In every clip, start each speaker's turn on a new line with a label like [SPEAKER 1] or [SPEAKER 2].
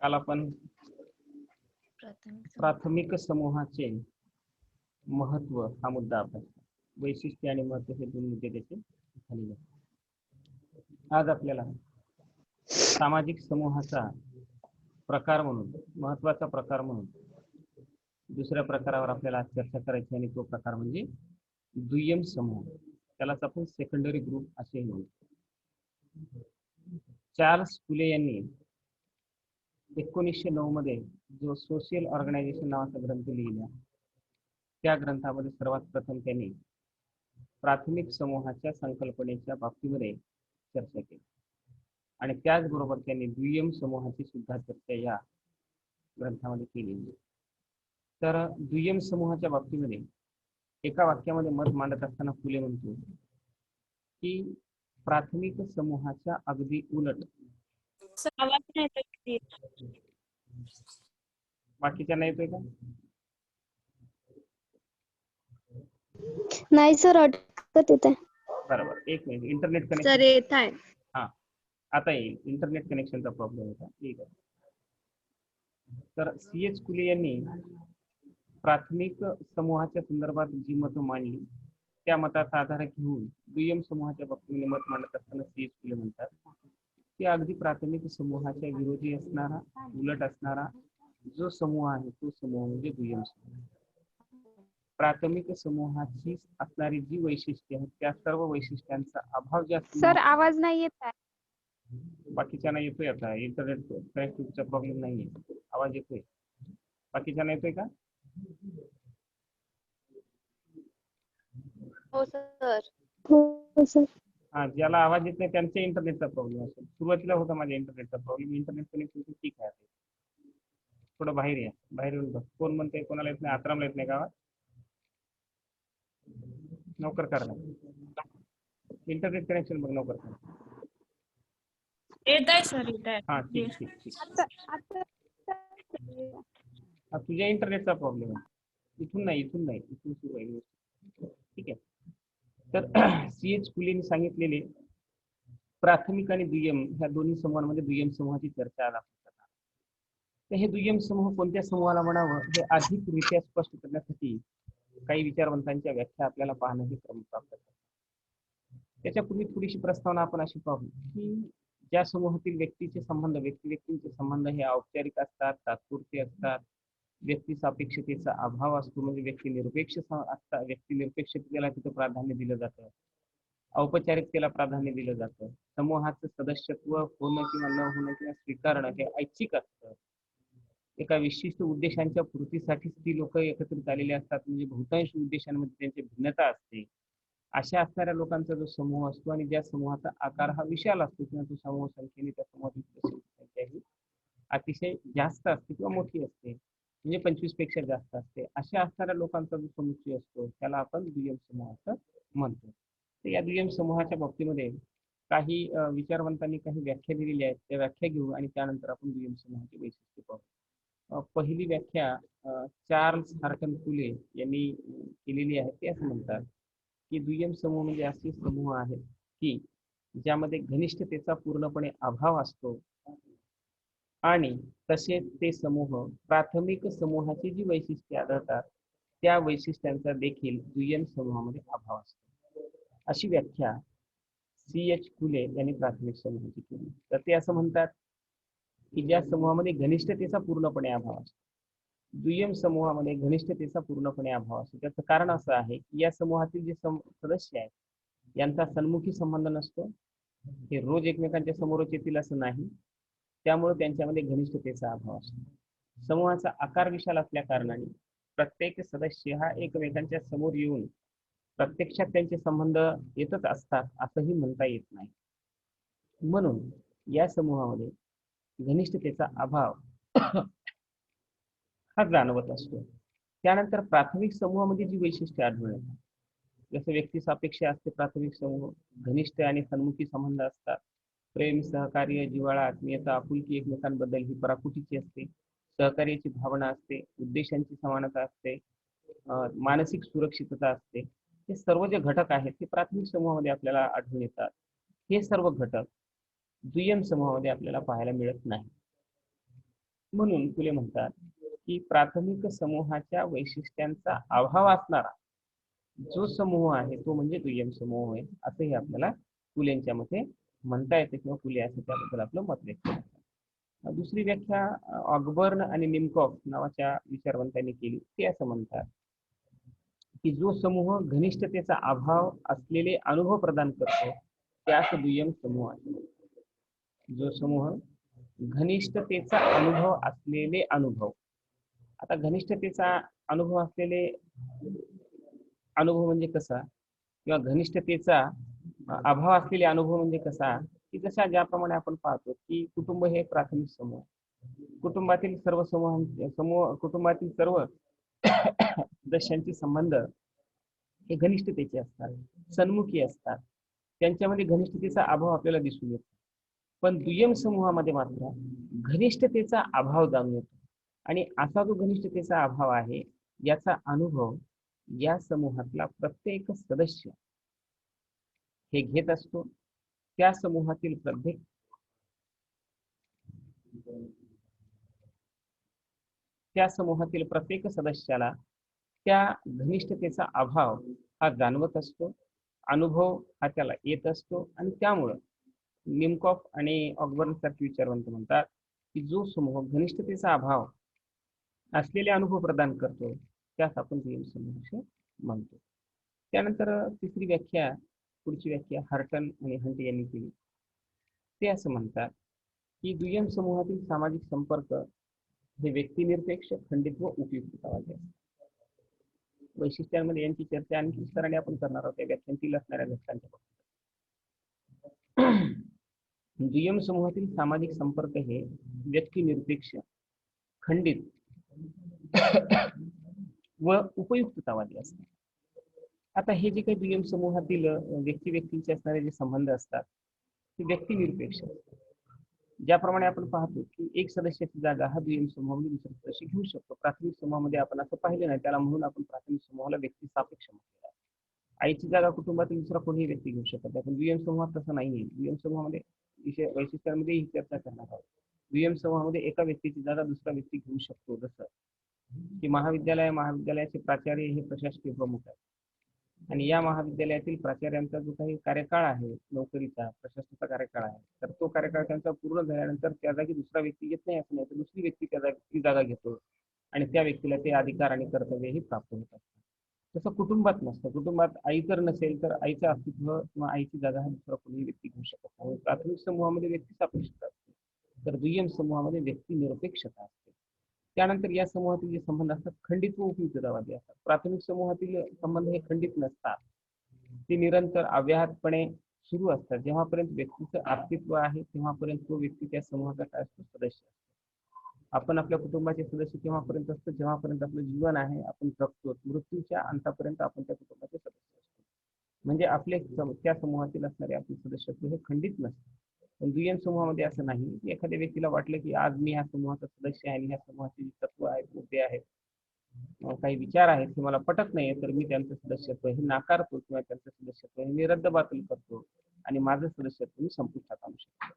[SPEAKER 1] काल आपण प्राथमिक समूहाचे महत्व हा मुद्दा अभ्यासला. वैशिष्ट्य आणि महत्व हे दोन मुद्दे त्याचे झालेले. आज आपल्याला सामाजिक समूहाचा प्रकार म्हणून, महत्वाचा प्रकार म्हणून दुसऱ्या प्रकारावर आपल्याला आज चर्चा करायची, आणि तो प्रकार म्हणजे दुय्यम समूह. त्यालाच आपण सेकंडरी ग्रुप असे म्हणतो. चार्ल्स फुले यांनी 1909 मध्ये जो सोशल ऑर्गनायझेशन नावाचा ग्रंथ लिहिला, त्या ग्रंथामध्ये सर्वात प्रथम त्यांनी प्राथमिक समूहाच्या संकल्पनेच्या बाबतीमध्ये चर्चा केली, आणि त्याचबरोबर त्यांनी दुय्यम समूहाची सुद्धा चर्चा या ग्रंथामध्ये केलेली. तर दुय्यम समूहाच्या बाबतीमध्ये एका वाक्यामध्ये मत मांडत असताना फुले म्हणतो की प्राथमिक समूहाच्या अगदी उलट. बाकीच्या येतोय का?
[SPEAKER 2] नाही सर, अटकत येत आहे.
[SPEAKER 1] बरोबर, एक मिनिट. इंटरनेट
[SPEAKER 2] सर
[SPEAKER 1] कनेक्शन
[SPEAKER 2] येत आहे.
[SPEAKER 1] हा, आता येईल. इंटरनेट कनेक्शनचा प्रॉब्लेम होता. ठीक आहे. तर C.H. फुले यांनी प्राथमिक समूहाच्या संदर्भात जी मतं मांडली, त्या मताचा आधार घेऊन दुय्यम समूहाच्या बाबतीमध्ये मत मांडत असताना C.H. फुले म्हणतात की अगदी प्राथमिक समूहाच्या विरोधी असणारा, उलट असणारा जो समूह आहे तो समूह म्हणजे दुय्यम समूह. प्राथमिक समूहाची असणारी जी वैशिष्ट्ये आहेत त्या सर्व वैशिष्ट्यांचा अभाव ज्या
[SPEAKER 2] सर आवाज नाही येत आहे.
[SPEAKER 1] बाकीच्यांना येतोय. आता इंटरनेट कनेक्टिव्हिटीचा प्रॉब्लेम नाहीये, आवाज येतोय. बाकीच्यांना येतोय का?
[SPEAKER 2] हो सर. हो सर.
[SPEAKER 1] हा, ज्याला आवाज येत नाही त्यांच्या इंटरनेटचा प्रॉब्लेम असेल. सुरुवातीला होता माझ्या इंटरनेटचा प्रॉब्लेम. इंटरनेट कनेक्टिव्हिटी ठीक आहे. थोडं बाहेर या, बाहेर येऊन बघ. कोण म्हणतंय? कोणाला येत नाही? आत्रामला येत नाही गावात? नोकर करा, इंटरनेट कनेक्शन बघ, नोकर करा.
[SPEAKER 3] येत आहे सर, येत आहे.
[SPEAKER 1] हा, ठीक ठीक ठीक. तुझ्या इंटरनेटचा प्रॉब्लेम आहे. इथून नाही, इथून नाही, इथून सुरू आहे. ठीक आहे. तर C.H. फुलेंनी सांगितलेले प्राथमिक आणि दुय्यम ह्या दोन्ही समूहांमध्ये दुय्यम समूहाची चर्चा आज आपण करणार. तर हे दुय्यम समूह कोणत्या समूहाला म्हणावं हे अधिकरित्या स्पष्ट करण्यासाठी काही विचारवंतांच्या व्याख्या आपल्याला पाहणं हे क्रम प्राप्त करतात. त्याच्यापूर्वी थोडीशी प्रस्तावना आपण अशी पाहू की ज्या समूहातील व्यक्तीचे संबंध, व्यक्तींचे संबंध हे औपचारिक असतात, तात्पुरते असतात, व्यक्ती सापेक्षतेचा अभाव असतो, म्हणजे व्यक्तिनिरपेक्ष असतात. व्यक्तिनिरपेक्षतेला तिथं प्राधान्य दिलं जातं, औपचारिकतेला प्राधान्य दिलं जातं. समूहाचं सदस्यत्व होणं किंवा न होणं किंवा स्वीकारणं हे ऐच्छिक असतं. एका विशिष्ट उद्देशांच्या पूर्तीसाठी ती लोक एकत्रित आलेले असतात, म्हणजे बहुतांश उद्देशांमध्ये त्यांची भिन्नता असते. अशा असणाऱ्या लोकांचा जो समूह असतो आणि ज्या समूहाचा आकार हा विशाल असतो किंवा तो समूह संख्येने त्या समूहाची संख्या ही अतिशय जास्त असते किंवा मोठी असते, म्हणजे 25 पेक्षा जास्त असते, अशा असणाऱ्या लोकांचा जो समुच्चय असतो त्याला आपण दुय्यम समूह असं म्हणतो. तर या दुय्यम समूहाच्या बाबतीमध्ये काही विचारवंतांनी काही व्याख्या दिलेल्या आहेत. त्या व्याख्या घेऊ आणि त्यानंतर आपण दुय्यम समूहाची वैशिष्ट्ये पाहू. पहिली व्याख्या चार्ल्स हार्टन फुले यांनी केलेली आहे. ते असं म्हणतात की दुय्यम समूह म्हणजे असे समूह आहेत की ज्यामध्ये घनिष्ठतेचा पूर्णपणे अभाव असतो, आणि तसेच ते समूह प्राथमिक समूहाची जी वैशिष्ट्ये आढळतात त्या वैशिष्ट्यांचा देखील दुय्यम समूहामध्ये अभाव असतो. अशी व्याख्या C.H. फुले यांनी प्राथमिक समूहाची केली. तर ते असं म्हणतात की ज्या समूहामध्ये घनिष्ठतेचा पूर्णपणे अभाव असतो, दुय्यम समूहामध्ये घनिष्ठतेचा पूर्णपणे अभाव असतो. त्याचं कारण असं आहे की या समूहातील जे सदस्य आहेत यांचा सन्मुखी संबंध नसतो, हे रोज एकमेकांच्या समोरच येतील असं नाही, त्यामुळे त्यांच्यामध्ये घनिष्ठतेचा अभाव असतो. समूहाचा आकार विशाल असल्या कारणाने प्रत्येक सदस्य हा एकमेकांच्या समोर येऊन प्रत्यक्षात त्यांचे संबंध येतच असतात असंही म्हणता येत नाही. म्हणून या समूहामध्ये घनिष्ठतेचा अभाव हा जाणवत असतो. त्यानंतर प्राथमिक समूहामध्ये जी वैशिष्ट्ये आढळून येतात, जसं व्यक्ती सापेक्ष असते प्राथमिक समूह, घनिष्ठ आणि सन्मुखी संबंध असतात, प्रेम, सहकार्य, जिव्हाळा, आत्मीयता, आपुलकी, एकमेकांबद्दल ही पराकुटीची असते, सहकार्याची भावना असते, उद्देशांची समानता असते, मानसिक सुरक्षितता असते. हे सर्व जे घटक आहेत ते प्राथमिक समूहामध्ये आपल्याला आढळून येतात. हे सर्व घटक दुय्यम समूहामध्ये आपल्याला पाहायला मिळत नाही. म्हणून फुले म्हणतात की प्राथमिक समूहाच्या वैशिष्ट्यांचा अभाव असणारा जो समूह आहे तो म्हणजे दुय्यम समूह आहे, असंही आपल्याला फुलेंच्या मते म्हणता येते किंवा फुले असं त्याबद्दल आपलं मत व्यक्त करतात. दुसरी व्याख्या ऑगबर्न आणि निमकॉफ नावाच्या विचारवंतांनी केली. ते असं म्हणतात की जो समूह घनिष्ठतेचा अभाव असलेले अनुभव प्रदान करतो त्यास दुय्यम समूह आहे. जो समूह घनिष्ठतेचा अनुभव असलेले अनुभव, आता घनिष्ठतेचा अनुभव असलेले अनुभव म्हणजे कसा किंवा घनिष्ठतेचा अभाव असलेले अनुभव म्हणजे कसा, की जशा ज्याप्रमाणे आपण पाहतो की कुटुंब हे प्राथमिक समूह, कुटुंबातील सर्व कुटुंबातील सर्व सदस्यांचे संबंध हे घनिष्ठतेचे असतात, सन्मुखी असतात, त्यांच्यामध्ये घनिष्ठतेचा अभाव आपल्याला दिसून येतो. पण दुय्यम समूहामध्ये मात्र घनिष्ठतेचा अभाव जाणून येतो आणि असा जो घनिष्ठतेचा अभाव आहे याचा अनुभव या समूहातला प्रत्येक सदस्य हे घेत असतो. त्या समूहातील प्रत्येक सदस्याला त्या घनिष्ठतेचा अभाव हा जाणवत असतो, अनुभव हा त्याला येत असतो आणि त्यामुळं निमकॉफ आणि ऑगबर्न सारखे विचारवंत म्हणतात की जो समूह घनिष्ठतेचा अभाव असलेले अनुभव प्रदान करतो त्यास आपण दुय्यम समूह असे म्हणतो. त्यानंतर तिसरी व्याख्या, पुढची व्याख्या हार्टन आणि हंट यांनी केली. ते असं म्हणतात की दुय्यम समूहातील सामाजिक संपर्क हे व्यक्तिनिरपेक्ष, खंडित व उपयुक्ततावादी असतात. वैशिष्ट्यांमध्ये यांची चर्चा आणखी विस्ताराने आपण करणार आहोत त्या व्याख्यांतील असणाऱ्या घटकांच्या बाबतीत. दुय्यम समूहातील सामाजिक संपर्क हे व्यक्तिनिरपेक्ष, खंडित व उपयुक्ततावादी असतात. आता हे जे काही दुय्यम समूहातील व्यक्तींचे असणारे जे संबंध असतात ते व्यक्तिनिरपेक्ष असतात. ज्याप्रमाणे आपण पाहतो की एक सदस्याची जागा हा दुय्यम समूहामध्ये दुसरा सदस्य घेऊ शकतो. प्राथमिक समूहामध्ये आपण असं पाहिलं नाही, त्याला म्हणून आपण प्राथमिक समूहाला व्यक्ती सापेक्ष म्हटलेलं आहे. आईची जागा कुटुंबातील दुसरा कोणीही व्यक्ती घेऊ शकत नाही, पण दुय्यम समूहात तसं नाहीये. दुय्यम समूहामध्ये वैशिष्ट्यांमध्ये ही चर्चा करणार आहोत. दुय्यम समूहामध्ये एका व्यक्तीची जागा दुसरा व्यक्ती घेऊ शकतो. जसं की महाविद्यालयाचे प्राचार्य हे प्रशासकीय प्रमुख आहेत आणि या महाविद्यालयातील प्राचार्यांचा जो काही कार्यकाळ आहे, नोकरीचा प्रशासनाचा कार्यकाळ आहे, तर तो कार्यकाळ त्यांचा पूर्ण झाल्यानंतर त्या जागी दुसरा व्यक्ती येत नाही असं नाही, तर दुसरी व्यक्ती ती जागा घेतो आणि त्या व्यक्तीला ते अधिकार आणि कर्तव्यही प्राप्त होत असतात. तसं कुटुंबात नसतं. कुटुंबात आई जर नसेल तर आईचं अस्तित्व किंवा आईची जागा हा दुसरा कोणी व्यक्ती घेऊ शकत नाही. प्राथमिक समूहामध्ये व्यक्ती सापेक्षता असते, तर दुय्यम समूहामध्ये व्यक्ती निरपेक्षता असते. त्यानंतर या समूहातील जे संबंध असतात खंडित व उपयुक्ततावादी असतात. प्राथमिक समूहातील संबंध हे खंडित नसतात, ते निरंतर अव्याहतपणे सुरू असतात. जेव्हापर्यंत व्यक्तीचं अस्तित्व आहे तेव्हापर्यंत तो व्यक्ती त्या समूहाचा काय असतो, सदस्य असतो. आपण आपल्या कुटुंबाचे सदस्य तेव्हापर्यंत असतो जेव्हापर्यंत आपलं जीवन आहे, आपण जगतो. मृत्यूच्या अंतापर्यंत आपण त्या कुटुंबाचे सदस्य असतो. म्हणजे आपले त्या समूहातील असणारे आपले सदस्यत्व हे खंडित नसते. पण दुय्यम समूहामध्ये असं नाही. एखाद्या व्यक्तीला वाटलं की आज मी ह्या समूहाचा सदस्य आहे आणि ह्या समूहाचे जे तत्व आहेत, मुद्दे आहेत, काही विचार आहेत हे मला पटत नाही, तर मी त्यांचं सदस्यत्व हे नाकारतो किंवा त्यांचं सदस्यत्व हे मी रद्दबातल करतो आणि माझं सदस्यत्व मी संपुष्टात आणू शकतो.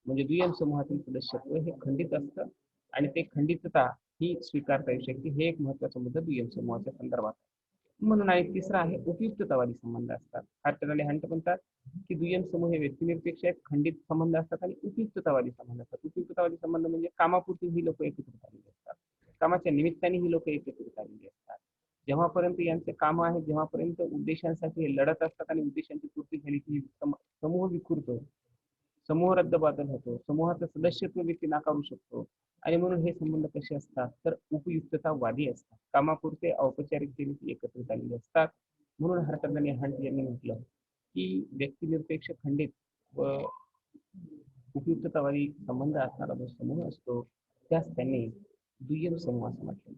[SPEAKER 1] म्हणजे दुय्यम समूहातील सदस्यत्व हे खंडित असतं आणि ते खंडितता ही स्वीकारता येऊ शकते. हे एक महत्वाचा मुद्दा दुय्यम समूहाच्या संदर्भात. म्हणून आणि तिसरा आहे उपयुक्ततावादी संबंध असतात. हार्टन आणि हंट म्हणतात की दुय्यम समूह हे व्यक्तिनिरपेक्ष आहेत, खंडित संबंध असतात आणि उपयुक्ततावादी संबंध असतात. उपयुक्ततावादी संबंध म्हणजे कामापुरती ही लोक एकत्रित आलेली असतात, कामाच्या निमित्ताने ही लोक एकत्रित आलेली असतात. जेव्हापर्यंत यांचे काम आहे, जेव्हापर्यंत उद्देशांसाठी हे लढत असतात आणि उद्देशांची पूर्ती झाली की समूह विखुरतो, समूह रद्दबातल होतो, समूहाचं सदस्यत्व व्यक्ती नाकारू शकतो. आणि म्हणून हे संबंध कसे असतात तर उपयुक्ततावादी असतात, कामापुरते औपचारिकतेने एकत्रित आलेले असतात. म्हणून हार्टन आणि हंट यांनी म्हटलं की व्यक्तिनिरपेक्ष, खंडित व उपयुक्ततावादी संबंध असणारा जो समूह असतो त्यास त्यांनी दुय्यम समूह असं म्हटलं.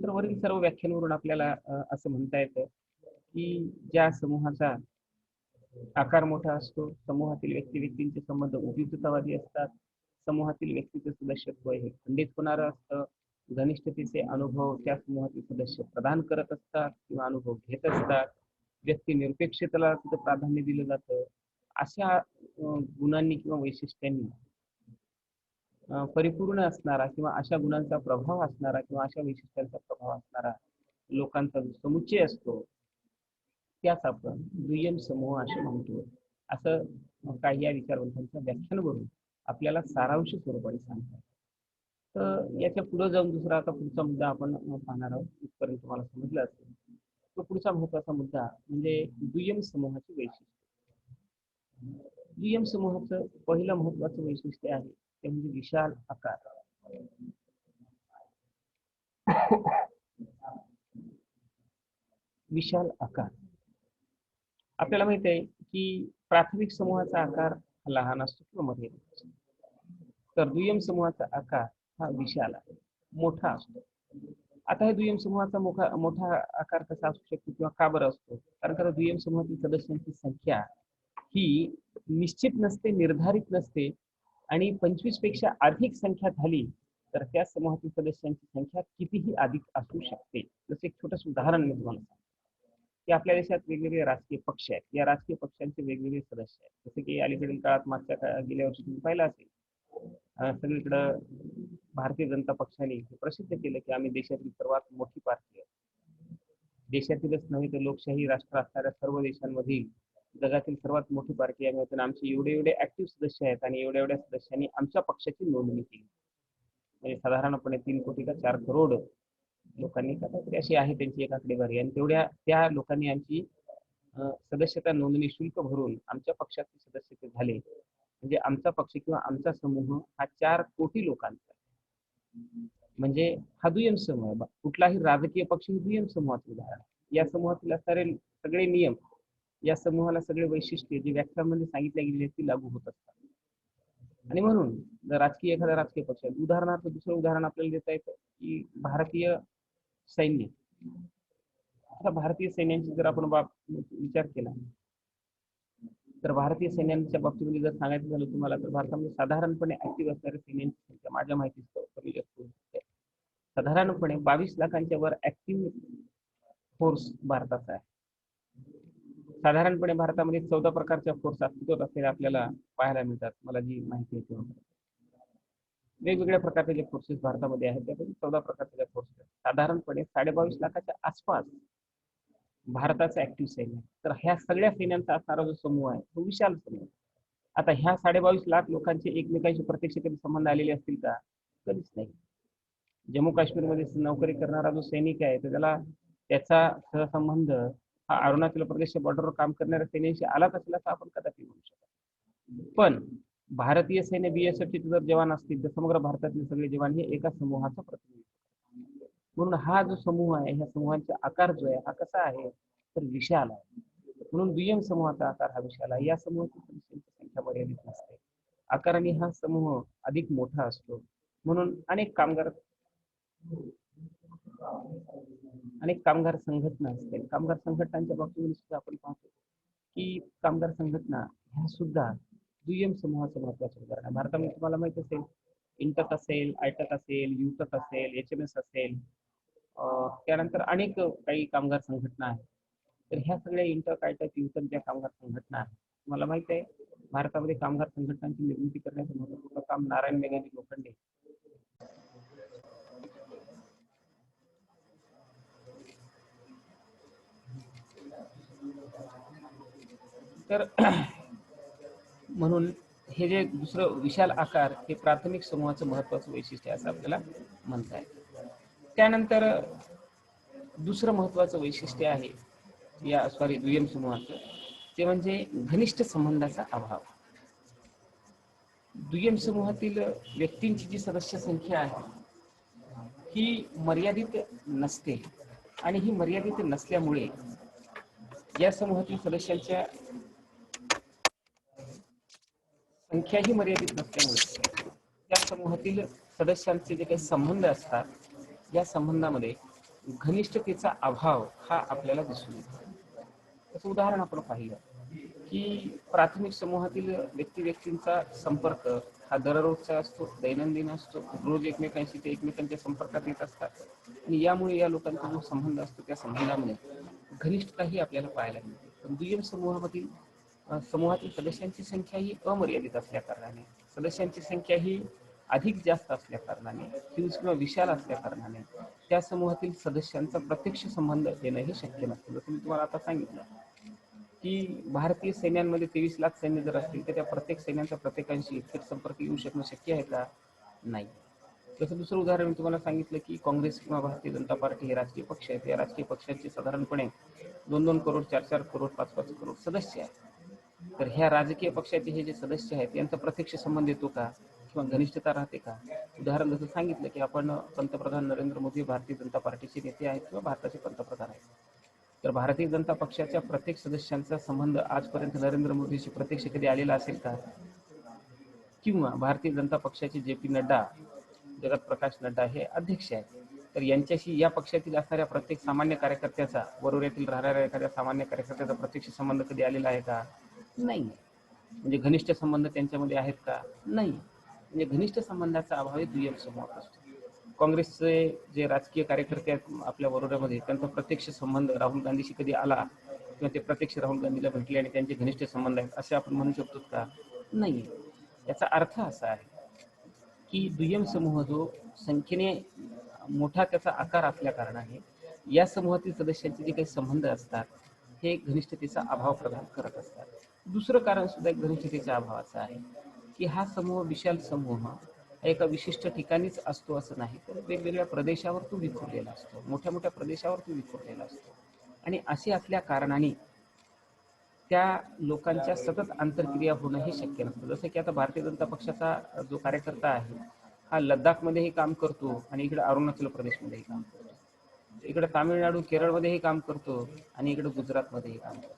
[SPEAKER 1] तर वरील सर्व व्याख्यांवरून आपल्याला असं म्हणता येतं की ज्या समूहाचा आकार मोठा असतो, समूहातील व्यक्तींचे संबंध उपयुक्ततावादी असतात, समूहातील व्यक्तीचे सदस्यत्व हे खंडित होणारं असतं, घनिष्ठतेचे अनुभव त्या समूहातील सदस्य प्रदान करत असतात किंवा अनुभव घेत असतात, व्यक्ती निरपेक्षतेला तिथं प्राधान्य दिलं जातं. अशा गुणांनी किंवा वैशिष्ट्यांनी परिपूर्ण असणारा किंवा अशा गुणांचा प्रभाव असणारा किंवा अशा वैशिष्ट्यांचा प्रभाव असणारा लोकांचा जो समुच्चय असतो त्याच आपण दुय्यम समूह असे म्हणतो. असं काही या विचारवंतांच्या व्याख्यानावरून आपल्याला सारांश स्वरूपाने सांगतात. तर याच्या पुढे जाऊन दुसरा आता पुढचा मुद्दा आपण पाहणार आहोत. इथपर्यंत तुम्हाला समजलं असेल. तो पुढचा महत्वाचा मुद्दा म्हणजे दुय्यम समूहाची वैशिष्ट्य. दुय्यम समूहाचं पहिलं महत्वाचं वैशिष्ट्य आहे ते म्हणजे विशाल आकार. विशाल आकार. आपल्याला माहित आहे की प्राथमिक समूहाचा आकार लहान असतो किंवा मध्यम असतो. तर दुय्यम समूहाचा आकार हा विशाल आहे, मोठा असतो. आता हे दुय्यम समूहाचा मोठा आकार कसा असू शकतो किंवा का बरं असतो? कारण का दुय्यम समूहातील सदस्यांची संख्या ही निश्चित नसते, निर्धारित नसते आणि 25 पेक्षा अधिक संख्या झाली तर त्या समूहातील सदस्यांची संख्या कितीही अधिक असू शकते. जसे एक छोटंसं उदाहरण मी तुम्हाला सांगतो की आपल्या देशात वेगवेगळे राजकीय पक्ष आहेत. या राजकीय पक्षांचे वेगवेगळे सदस्य आहेत. जसे की अलीकडील काळात गेल्या वर्षी तुम्ही पाहिलं असेल सगळीकडं भारतीय जनता पक्षाने हे प्रसिद्ध केलं की आम्ही देशातील सर्वात मोठी पार्टी आहे. देशातीलच नव्हे तर लोकशाही राष्ट्र असणाऱ्या सर्व देशांमधील जगातील सर्वात मोठी पार्टी आम्ही होतो. आमचे एवढे ऍक्टिव्ह सदस्य आहेत आणि एवढ्या सदस्यांनी आमच्या पक्षाची नोंदणी केली. म्हणजे साधारणपणे 3 कोटी का 4 करोड लोकांनी काहीतरी अशी आहे त्यांची एक आकडेवारी आणि तेवढ्या त्या लोकांनी आमची सदस्यता नोंदणी शुल्क भरून आमच्या पक्षाचे सदस्य झाले. म्हणजे आमचा पक्ष किंवा आमचा समूह हा 4 कोटी लोकांचा. म्हणजे हा दुय्यम समूह आहे. कुठलाही राजकीय पक्ष हे दुय्यम समूहाचं उदाहरण आहे. या समूहातील असणारे सगळे नियम, या समूहाला सगळे वैशिष्ट्ये जी व्याख्यामध्ये सांगितल्या गेलेली ती लागू होत असतात. आणि म्हणून जर एखादा राजकीय पक्ष आहे, उदाहरणार्थ दुसरं उदाहरण आपल्याला देता येतं की भारतीय सैन्य. आता भारतीय सैन्याची जर आपण विचार केला तर भारतीय सैन्याच्या बाबतीमध्ये जर सांगायचं झालं तुम्हाला तर भारतामध्ये साधारणपणे ऍक्टिव्ह असणाऱ्या सैन्यांची संख्या माझ्या माहितीच कमी जास्त होऊ शकते. साधारणपणे 22 लाखांच्या वर ऍक्टिव्ह फोर्स भारताचा आहे. साधारणपणे भारतामध्ये 14 प्रकारच्या फोर्स अस्तित्वात असलेल्या आपल्याला पाहायला मिळतात. मला जी माहिती आहे वेगवेगळ्या प्रकारचे जे फोर्सेस भारतामध्ये आहेत त्यापैकी 14 प्रकारचे फोर्स आहेत. साधारणपणे 22.5 लाखाच्या आसपास भारताचं ऍक्टिव्ह सैन्य. तर ह्या सगळ्या सैन्यांचा असणारा जो समूह आहे तो विशाल समूह. आता ह्या 22.5 लाख लोकांचे एकमेकांशी प्रत्यक्ष कधी संबंध आलेले असतील का? कधीच नाही. जम्मू काश्मीरमध्ये नोकरी करणारा जो सैनिक आहे तर त्याचा सहसंबंध हा अरुणाचल प्रदेशच्या बॉर्डरवर काम करणाऱ्या सैन्याशी आलाच असला तर आपण कदाचित म्हणू शकतो. पण भारतीय सैन्य BSFचे जर जवान असतील तर समग्र भारतातील सगळे जवान हे एका समूहाचं प्रतिनिधित्व. म्हणून हा जो समूह आहे ह्या समूहाचा आकार जो आहे हा कसा आहे तर विशाल आहे. म्हणून दुय्यम समूहाचा आकार हा विशाल आहे. या समूहातील सदस्यांची संख्या मर्यादित नसते. आकाराने हा समूह अधिक मोठा असतो. म्हणून अनेक कामगार संघटना असतील. कामगार संघटनांच्या बाबतीमध्ये सुद्धा आपण पाहतो की कामगार संघटना ह्या सुद्धा दुय्यम समूहाचं महत्वाचं उदाहरण आहे. भारतामध्ये तुम्हाला माहित असेल इंटक असेल, आयटक असेल, युटक असेल, HMS असेल, त्यानंतर अनेक काही कामगार संघटना आहेत. तर ह्या सगळ्या इंटक, आयटक, युटक ज्या कामगार संघटना आहेत तुम्हाला माहित आहे भारतामध्ये कामगार संघटनांची निर्मिती करण्याचं महत्त्वपूर्ण काम नारायण मेघाजी लोखंडे तर म्हणून हे जे दुसरं विशाल आकार हे प्राथमिक समूहाचं महत्वाचं वैशिष्ट्य आहे असं आपल्याला म्हणता येईल. त्यानंतर दुसरं महत्वाचं वैशिष्ट्य आहे या दुय्यम समूहाचं ते म्हणजे घनिष्ठ संबंधाचा अभाव. दुय्यम समूहातील व्यक्तींची जी सदस्य संख्या आहे ही मर्यादित नसते आणि ही मर्यादित नसल्यामुळे या समूहातील सदस्यांच्या संख्या ही मर्यादित नसल्यामुळे त्या समूहातील सदस्यांचे जे काही संबंध असतात या संबंधामध्ये घनिष्ठतेचा अभाव हा आपल्याला दिसून येतो. त्याचं उदाहरण आपण पाहिलं की प्राथमिक समूहातील व्यक्तींचा संपर्क हा दररोजचा असतो, दैनंदिन असतो. रोज एकमेकांशी ते एकमेकांच्या संपर्कात येत असतात आणि यामुळे या लोकांचा जो संबंध असतो त्या संबंधामध्ये घनिष्ठताही आपल्याला पाहायला मिळते. पण दुय्यम समूहातील सदस्यांची संख्या ही अमर्यादित असल्या कारणाने सदस्यांची संख्या ही अधिक जास्त असल्या कारणाने, ह्यूज किंवा विशाल असल्या कारणाने त्या समूहातील सदस्यांचा प्रत्यक्ष संबंध येणं हे शक्य नसतं. जसं मी तुम्हाला आता सांगितलं की भारतीय सैन्यांमध्ये 23 लाख सैन्य जर असतील तर त्या प्रत्येक सैन्यांचा प्रत्येकांशी थेट संपर्क येऊ शकणं शक्य आहे का? नाही. जसं दुसरं उदाहरण मी तुम्हाला सांगितलं की काँग्रेस किंवा भारतीय जनता पार्टी हे राजकीय पक्ष आहेत. या राजकीय पक्षाचे साधारणपणे 2-2 करोड, 4-4 करोड, 5-5 करोड सदस्य आहेत. तर ह्या राजकीय पक्षाचे हे जे सदस्य आहेत यांचा प्रत्यक्ष संबंध येतो का किंवा घनिष्ठता राहते का? उदाहरण जसं सांगितलं की आपण पंतप्रधान नरेंद्र मोदी भारतीय जनता पार्टीचे नेते आहेत किंवा भारताचे पंतप्रधान आहेत. तर भारतीय जनता पक्षाच्या प्रत्येक सदस्यांचा संबंध आजपर्यंत नरेंद्र मोदीशी प्रत्यक्ष कधी आलेला असेल का? किंवा भारतीय जनता पक्षाचे जे पी नड्डा, जगत प्रकाश नड्डा हे अध्यक्ष आहेत. तर यांच्याशी या पक्षातील असणाऱ्या प्रत्येक सामान्य कार्यकर्त्याचा, वरोऱ्यातील राहणाऱ्या एखाद्या सामान्य कार्यकर्त्याचा प्रत्यक्ष संबंध कधी आलेला आहे का? नाही. म्हणजे घनिष्ठ संबंध त्यांच्यामध्ये आहेत का? नाही. म्हणजे घनिष्ठ संबंधाचा अभाव हे दुय्यम समूहात असतो. काँग्रेसचे जे राजकीय कार्यकर्ते आहेत आपल्या वरोऱ्यामध्ये, त्यांचा प्रत्यक्ष संबंध राहुल गांधीशी कधी आला किंवा ते प्रत्यक्ष राहुल गांधीला भेटले आणि त्यांचे घनिष्ठ संबंध आहेत असे आपण म्हणू शकतो का? नाही. याचा अर्थ असा आहे की दुय्यम समूह जो संख्येने मोठा त्याचा आकार असल्या कारणाने या समूहातील सदस्यांचे जे काही संबंध असतात हे घनिष्ठतेचा अभाव प्रदान करत असतात. दुसरं कारण सुद्धा एक घनिष्ठतेच्या अभावाचं आहे की हा समूह, विशाल समूह एका विशिष्ट ठिकाणीच असतो असं नाही, तर वेगवेगळ्या प्रदेशावर तो विखुरलेला असतो, मोठ्या मोठ्या प्रदेशावर तो विखुरलेला असतो. आणि असे असल्या कारणाने त्या लोकांच्या सतत आंतरक्रिया होणं हे शक्य नसतं. जसं की आता भारतीय जनता पक्षाचा जो कार्यकर्ता आहे हा लद्दाखमध्येही काम करतो आणि इकडे अरुणाचल प्रदेशमध्येही काम करतो, इकडे तामिळनाडू, केरळमध्येही काम करतो आणि इकडे गुजरातमध्येही काम करतो.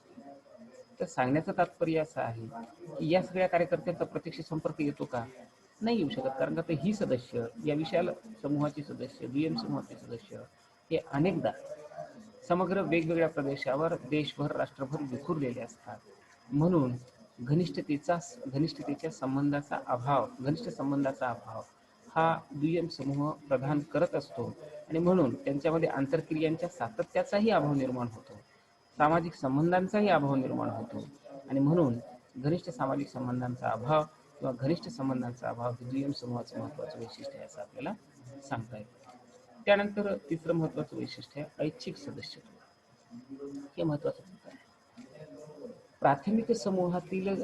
[SPEAKER 1] तर सांगण्याचं तात्पर्य असं आहे की या सगळ्या कार्यकर्त्यांचा प्रत्यक्ष संपर्क येतो का? नाही येऊ शकत. कारण का ही सदस्य, या विशाल समूहाचे सदस्य, दुय्यम समूहाचे सदस्य हे अनेकदा समग्र वेगवेगळ्या प्रदेशावर, देशभर, राष्ट्रभर विखुरलेले असतात. म्हणून घनिष्ठतेच्या संबंधाचा अभाव, घनिष्ठ संबंधाचा अभाव हा दुय्यम समूह प्रदान करत असतो आणि म्हणून त्यांच्यामध्ये आंतरक्रियांच्या सातत्याचाही अभाव निर्माण होतो, सामाजिक संबंधांचाही अभाव निर्माण होतो आणि म्हणून घनिष्ठ सामाजिक संबंधांचा अभाव किंवा घनिष्ठ संबंधांचा अभाव हे दुय्यम समूहाचं महत्त्वाचं वैशिष्ट्य आहे असं आपल्याला सांगता येतं. त्यानंतर तिसरं महत्त्वाचं वैशिष्ट्य आहे ऐच्छिक सदस्यत्व. हे महत्त्वाचं आहे. प्राथमिक समूहातील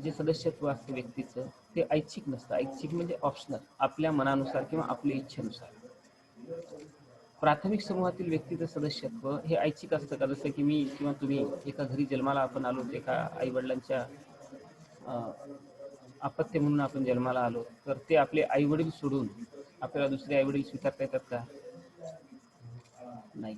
[SPEAKER 1] जे सदस्यत्व असतं व्यक्तीचं ते ऐच्छिक नसतं. ऐच्छिक म्हणजे ऑप्शनल, आपल्या मनानुसार किंवा आपल्या इच्छेनुसार. प्राथमिक समूहातील व्यक्तीचं सदस्यत्व हे ऐच्छिक असतं का? जसं की मी किंवा तुम्ही एका घरी जन्माला आपण आलो, एका आई वडिलांच्या अपत्य म्हणून आपण जन्माला आलो, तर ते आपले आई वडील सोडून आपल्याला दुसरे आई वडील स्वीकारता येतात का? नाही.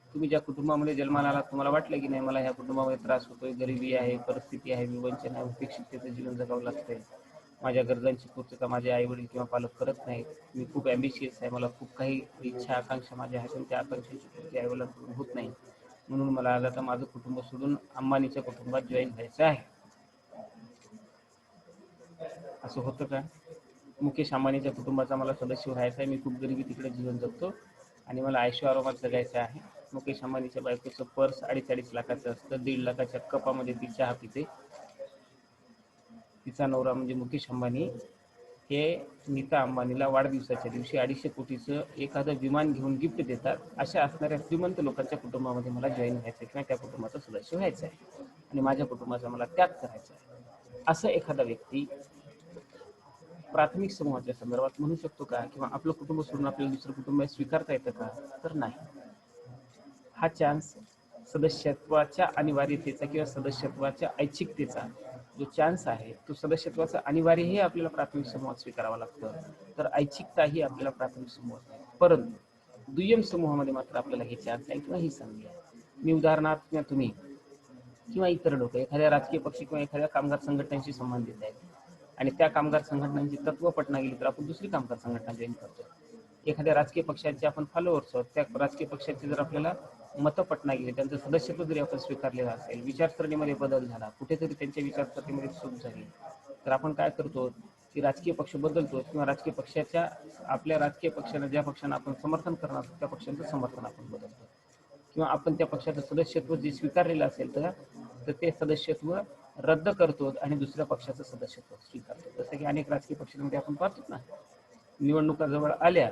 [SPEAKER 1] तुम्ही ज्या कुटुंबामध्ये जन्माला आलात तुम्हाला वाटलं की नाही मला ह्या कुटुंबामध्ये त्रास होतोय, गरिबी आहे, परिस्थिती आहे, विवंचन आहे, उपेक्षिततेचं जीवन जगावं लागतंय, माझ्या गरजांची पूर्तता माझे आई वडील किंवा पालक करत नाहीत, मी खूप ॲम्बिशियस आहे, मला खूप काही इच्छा आकांक्षा माझ्या आहेत, पण त्या आकांक्षांची पूर्ती आई वडिलांकडून होत नाही, म्हणून मला आज आता माझं कुटुंब सोडून अंबानीच्या कुटुंबात जॉईन व्हायचं आहे. असं होतं का? मुकेश अंबानीच्या कुटुंबाचा मला सदस्य व्हायचा आहे, मी खूप गरिबी तिकडे जीवन जगतो आणि मला ऐशो आरामात जगायचं आहे. मुकेश अंबानीच्या बायकोचं पर्स 2.5 लाखाचं असतं, 1.5 लाखाच्या कपामध्ये ती चहा पिते. तिचा नवरा म्हणजे मुकेश अंबानी हे नीता अंबानीला वाढदिवसाच्या दिवशी 250 कोटीचं एखादं विमान घेऊन गिफ्ट देतात. अशा असणाऱ्या श्रीमंत लोकांच्या कुटुंबामध्ये मला जॉईन व्हायचं किंवा त्या कुटुंबाचा सदस्य व्हायचं आहे आणि माझ्या कुटुंबाचा मला त्याग करायचा आहे, असं एखादा व्यक्ती प्राथमिक समूहाच्या संदर्भात म्हणू शकतो का? किंवा आपलं कुटुंब सोडून आपल्याला दुसरं कुटुंब स्वीकारता येतं का? तर नाही. हा चान्स सदस्यत्वाच्या अनिवार्यतेचा किंवा सदस्यत्वाच्या ऐच्छिकतेचा जो चान्स आहे तो सदस्यत्वाचा अनिवार्य हे आपल्याला प्राथमिक समूहात स्वीकारावा लागतं, तर ऐच्छिकता ही आपल्याला प्राथमिक समूहात आहे. परंतु दुय्यम समूहामध्ये मात्र आपल्याला हे चान्स आहे किंवा ही संधी आहे. मी उदाहरणार्थ किंवा तुम्ही किंवा इतर लोक एखाद्या राजकीय पक्ष किंवा एखाद्या कामगार संघटनेशी संबंधित आहेत आणि त्या कामगार संघटनांची तत्व पटना गेली तर आपण दुसरी कामगार संघटना जॉईन करतो. एखाद्या राजकीय पक्षाचे आपण फॉलोअर्स आहोत, त्या राजकीय पक्षाचे जर आपल्याला मतं पटना गेली, त्यांचं सदस्यत्व जरी आपण स्वीकारलेलं असेल, विचारसरणीमध्ये बदल झाला, कुठेतरी त्यांच्या विचारसरणीमध्ये चूक झाली, तर आपण काय करतो की राजकीय पक्ष बदलतो किंवा राजकीय पक्षाच्या आपल्या राजकीय पक्षानं ज्या पक्षांना आपण समर्थन करणार त्या पक्षांचं समर्थन आपण बदलतो किंवा आपण त्या पक्षाचं सदस्यत्व जे स्वीकारलेलं असेल तर ते सदस्यत्व रद्द करतो आणि दुसऱ्या पक्षाचं सदस्यत्व स्वीकारतो. जसं की अनेक राजकीय पक्षांमध्ये आपण पाहतो ना, निवडणुका जवळ आल्या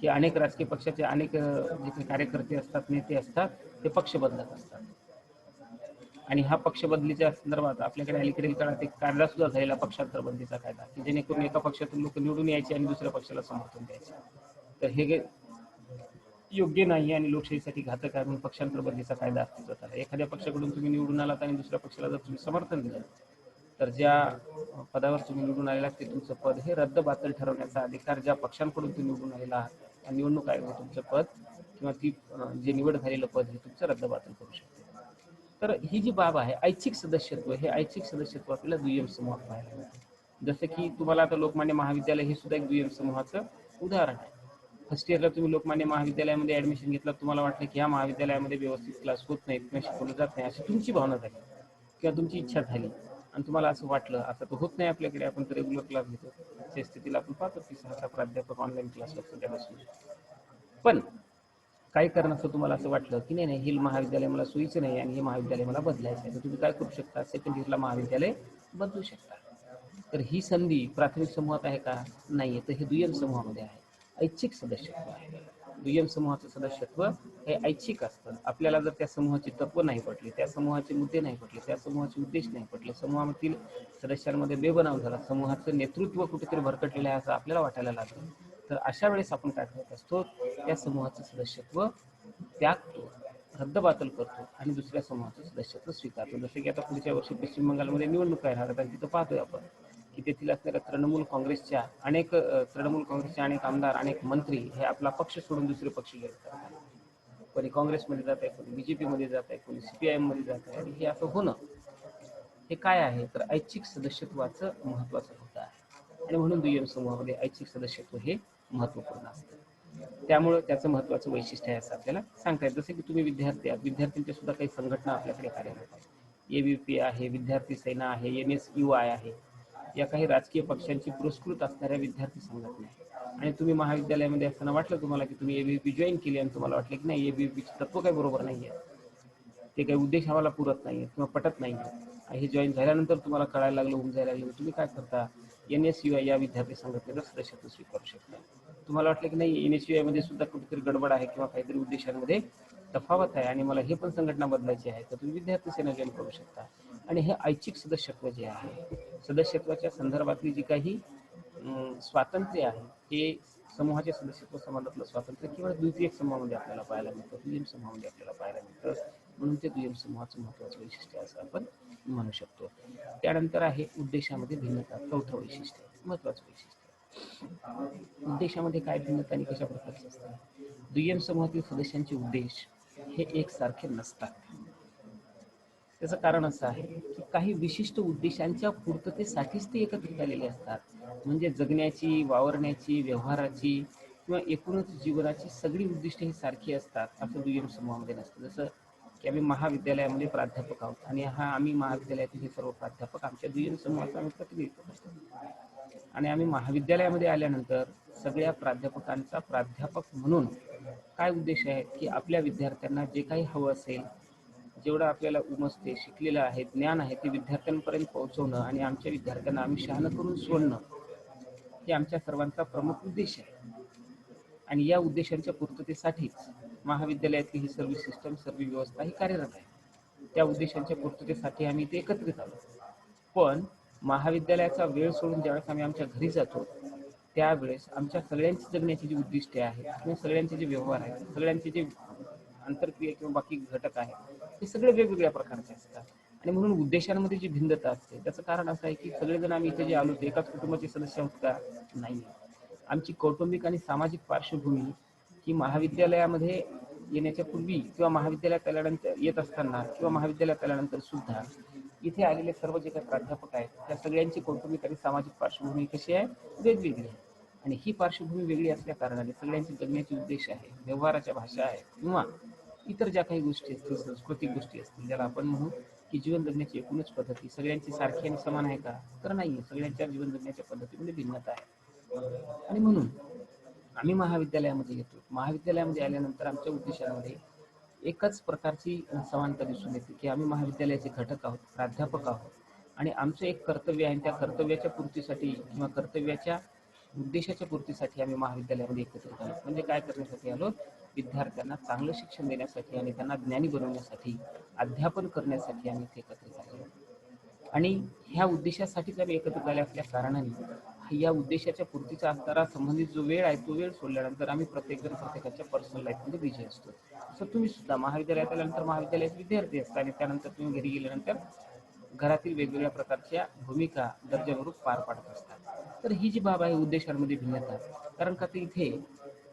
[SPEAKER 1] की अनेक राजकीय पक्षाचे अनेक जे काही कार्यकर्ते असतात, नेते असतात, ते पक्ष बदलत असतात. आणि हा पक्ष बदलीच्या संदर्भात आपल्याकडे अलीकडील काळात एक कायदा सुद्धा झालेला, पक्षांतर बंदीचा कायदा, की जेणेकरून एका पक्षातून लोक निवडून यायचे आणि दुसऱ्या पक्षाला समर्थन द्यायचे. तर हे योग्य नाही आणि लोकशाहीसाठी घातक आहे, म्हणून पक्षांतर बंदीचा कायदा अस्तित्वात आला. एखाद्या पक्षाकडून तुम्ही निवडून आलात आणि दुसऱ्या पक्षाला जर तुम्ही समर्थन दिलं, तर ज्या पदावर तुम्ही निवडून आलेला ते तुमचं पद हे रद्द बातल ठरवण्याचा अधिकार ज्या पक्षांकडून तुम्ही निवडून आलेला आहात, निवडणूक आयोग तुमचं पद किंवा ती जे निवड झालेलं पद हे तुमचं रद्द बातल करू शकते. तर ही जी बाब आहे ऐच्छिक सदस्यत्व, हे ऐच्छिक सदस्यत्व आपल्याला दुय्यम समूहात पाहायला मिळतं. जसं की तुम्हाला आता लोकमान्य महाविद्यालय हे सुद्धा एक दुय्यम समूहाचं उदाहरण आहे. फर्स्ट इयरला तुम्ही लोकमान्य महाविद्यालयामध्ये ऍडमिशन घेतलं, तुम्हाला वाटलं की ह्या महाविद्यालयामध्ये व्यवस्थित क्लास होत नाहीत किंवा शिकवलं जात नाही, अशी तुमची भावना झाली किंवा तुमची इच्छा झाली आणि तुम्हाला असं वाटलं आता तर होत नाही आपल्याकडे, आपण तर रेग्युलर क्लास घेतो. त्या स्थितीला आपण पाहतो की 6 प्राध्यापक ऑनलाईन क्लासवर सध्या बसले. पण काही कारणास्तव तुम्हाला असं वाटलं की नाही हे महाविद्यालय मला सोयीचं नाही आणि हे महाविद्यालय मला बदलायचं आहे, तर तुम्ही काय करू शकता, सेकंड इयरला महाविद्यालय बदलू शकता. तर ही संधी प्राथमिक समूहात आहे का? नाहीये. तर हे दुय्यम समूहामध्ये आहे, ऐच्छिक सदस्यत्व आहे. दुय्यम समूहाचं सदस्यत्व हे ऐच्छिक असतं. आपल्याला जर त्या समूहाची तत्व नाही पटली, त्या समूहाचे मुद्दे नाही पटले, त्या समूहाचे उद्देश नाही पटले, समूहामधील सदस्यांमध्ये बेबनाव झाला, समूहाचं नेतृत्व कुठेतरी भरकटलेलं आहे असं आपल्याला वाटायला लागलं, तर अशा वेळेस आपण काय करत असतो, त्या समूहाचं सदस्यत्व त्यागतो, रद्दबातल करतो आणि दुसऱ्या समूहाचं सदस्यत्व स्वीकारतो. जसं की आता पुढच्या वर्षी पश्चिम बंगालमध्ये निवडणुका येणार आहेत, तिथं पाहतोय आपण की तेथील असणाऱ्या तृणमूल काँग्रेसच्या अनेक आमदार, अनेक मंत्री हे आपला पक्ष सोडून दुसरे पक्ष घेत असतात. कोणी काँग्रेसमध्ये जात आहे, कोणी बीजेपी मध्ये जात आहे, कोणी CPIM मध्ये जात आहे. आणि हे असं होणं हे काय आहे, तर ऐच्छिक सदस्यत्वाचं महत्वाचं मुद्दा आहे आणि म्हणून दुय्यम समूहामध्ये ऐच्छिक सदस्यत्व हे महत्वपूर्ण असतं. त्यामुळे त्याचं महत्वाचं वैशिष्ट्य आहे असं आपल्याला सांगता येईल. जसं की तुम्ही विद्यार्थी आहात, विद्यार्थ्यांच्या सुद्धा काही संघटना आपल्याकडे कार्यरत आहेत. ABVP आहे, विद्यार्थी सेना आहे, NSUI आहे, या काही राजकीय पक्षांची पुरस्कृत असणाऱ्या विद्यार्थी संघटना आहे. आणि तुम्ही महाविद्यालयामध्ये असताना वाटलं तुम्हाला की तुम्ही ABVP जॉईन केली आणि तुम्हाला वाटलं की नाही ABVPचे तत्व काही बरोबर नाही आहे, ते काही उद्देश आम्हाला पुरत नाही किंवा पटत नाही, हे जॉईन झाल्यानंतर तुम्हाला कळायला लागलं, होऊन जायला लागलं, तुम्ही काय करता, NSUI या विद्यार्थी संघटनेचं सदस्यत्व स्वीकारू शकता. तुम्हाला वाटलं की नाही NSUI मध्ये सुद्धा कुठेतरी गडबड आहे किंवा काहीतरी उद्देशांमध्ये तफावत आहे आणि मला हे पण संघटना बदलायची आहे, तर तुम्ही विद्यार्थी सेना जॉईन करू शकता. आणि हे ऐच्छिक सदस्यत्व जे आहे, सदस्यत्वाच्या संदर्भातली जी काही स्वातंत्र्य आहे, हे समूहाच्या सदस्यत्व संबंधातलं स्वातंत्र्य केवळ द्वितीयक समूहामध्ये आपल्याला पाहायला मिळतं, दुय्यम समूहामध्ये आपल्याला पाहायला मिळतं. म्हणून ते दुय्यम समूहाचं महत्वाचं वैशिष्ट्य असं आपण म्हणू शकतो. त्यानंतर आहे उद्देशामध्ये भिन्नता, चौथं वैशिष्ट्य, महत्वाचं वैशिष्ट्य. उद्देशामध्ये काय भिन्नता आणि कशा प्रकारचे असतात? दुय्यम समूहातील सदस्यांचे उद्देश हे एकसारखे नसतात. त्याचं कारण असं आहे की काही विशिष्ट उद्देशांच्या पूर्ततेसाठीच ते एकत्रित आलेले असतात. म्हणजे जगण्याची, वावरण्याची, व्यवहाराची किंवा एकूणच जीवनाची सगळी उद्दिष्टे ही सारखी असतात असं दुय्यम समूहामध्ये नसतं. जसं की आम्ही महाविद्यालयामध्ये प्राध्यापक आहोत आणि आम्ही महाविद्यालयातील हे सर्व प्राध्यापक आमच्या दुय्यम समूहाचं आम्ही प्रतिनिधित्व करतो आणि आम्ही महाविद्यालयामध्ये आल्यानंतर सगळ्या प्राध्यापकांचा प्राध्यापक म्हणून काय उद्देश आहे की आपल्या विद्यार्थ्यांना जे काही हवं असेल, जेवढं आपल्याला उमजते, शिकलेलं आहे, ज्ञान आहे, ते विद्यार्थ्यांपर्यंत पोहोचवणं आणि आमच्या विद्यार्थ्यांना आम्ही शहाणं करून सोडणं, हे आमच्या सर्वांचा प्रमुख उद्देश आहे. आणि या उद्देशांच्या पूर्ततेसाठीच महाविद्यालयातली ही सर्व सिस्टम, सर्व व्यवस्था ही कार्यरत आहे. त्या उद्देशांच्या पूर्ततेसाठी आम्ही ते एकत्रित आलो. पण महाविद्यालयाचा वेळ सोडून ज्यावेळेस आम्ही आमच्या घरी जातो, त्यावेळेस आमच्या सगळ्यांची जगण्याची जी उद्दिष्टे आहेत किंवा सगळ्यांचे जे व्यवहार आहेत, सगळ्यांचे जे आंतरक्रिया किंवा बाकी घटक आहेत, हे सगळे वेगवेगळ्या प्रकारचे असतात. आणि म्हणून उद्देशांमध्ये जी भिन्नता असते त्याचं कारण असं आहे की सगळेजण आम्ही इथे जे आलो ते एकाच कुटुंबाचे सदस्य आहोत का? नाही. आमची कौटुंबिक आणि सामाजिक पार्श्वभूमी ही महाविद्यालयामध्ये येण्याच्या पूर्वी किंवा महाविद्यालयात आल्यानंतर, येत असताना किंवा महाविद्यालयात आल्यानंतर सुद्धा इथे आलेले सर्व जे काही प्राध्यापक आहेत त्या सगळ्यांची कौटुंबिक आणि सामाजिक पार्श्वभूमी कशी आहे? वेगवेगळी आहे. आणि ही पार्श्वभूमी वेगळी असल्या कारणाने सगळ्यांचे जगण्याचे उद्देश आहे, व्यवहाराच्या भाषा आहे किंवा इतर ज्या काही गोष्टी असतील, सांस्कृतिक गोष्टी असतील, ज्याला आपण म्हणू की जीवन जगण्याची एकूणच पद्धती सगळ्यांची सारखी आणि समान आहे का? तर नाही, सगळ्यांच्या जीवन जगण्याच्या पद्धतीमध्ये भिन्नता आहे. आणि म्हणून आम्ही महाविद्यालयामध्ये येतो. महाविद्यालयामध्ये आल्यानंतर आमच्या उद्देशामध्ये एकच प्रकारची समानता दिसून येते की आम्ही महाविद्यालयाचे घटक आहोत, प्राध्यापक आहोत आणि आमचं एक कर्तव्य आहे, त्या कर्तव्याच्या पूर्तीसाठी किंवा कर्तव्याच्या उद्देशाच्या पूर्तीसाठी आम्ही महाविद्यालयामध्ये एकत्रित आलो. म्हणजे काय करण्यासाठी आलो? विद्यार्थ्यांना चांगलं शिक्षण देण्यासाठी आणि त्यांना ज्ञानी बनवण्यासाठी, अध्यापन करण्यासाठी आम्ही इथे एकत्रित आलेलो. आणि ह्या उद्देशासाठीच आम्ही एकत्रित आले असल्या कारणाने या उद्देशाच्या पूर्तीचा असणारा संबंधित जो वेळ आहे तो वेळ सोडल्यानंतर आम्ही प्रत्येकजण प्रत्येकाच्या पर्सनल लाईफमध्ये बिझी असतो. तसं तुम्ही सुद्धा महाविद्यालयात आल्यानंतर महाविद्यालयाचे विद्यार्थी असतात आणि त्यानंतर तुम्ही घरी गेल्यानंतर घरातील वेगवेगळ्या प्रकारच्या भूमिका दर्जानुरूप पार पाडत असतात. तर ही जी बाब आहे उद्देशांमध्ये भिन्नता, कारण का ते इथे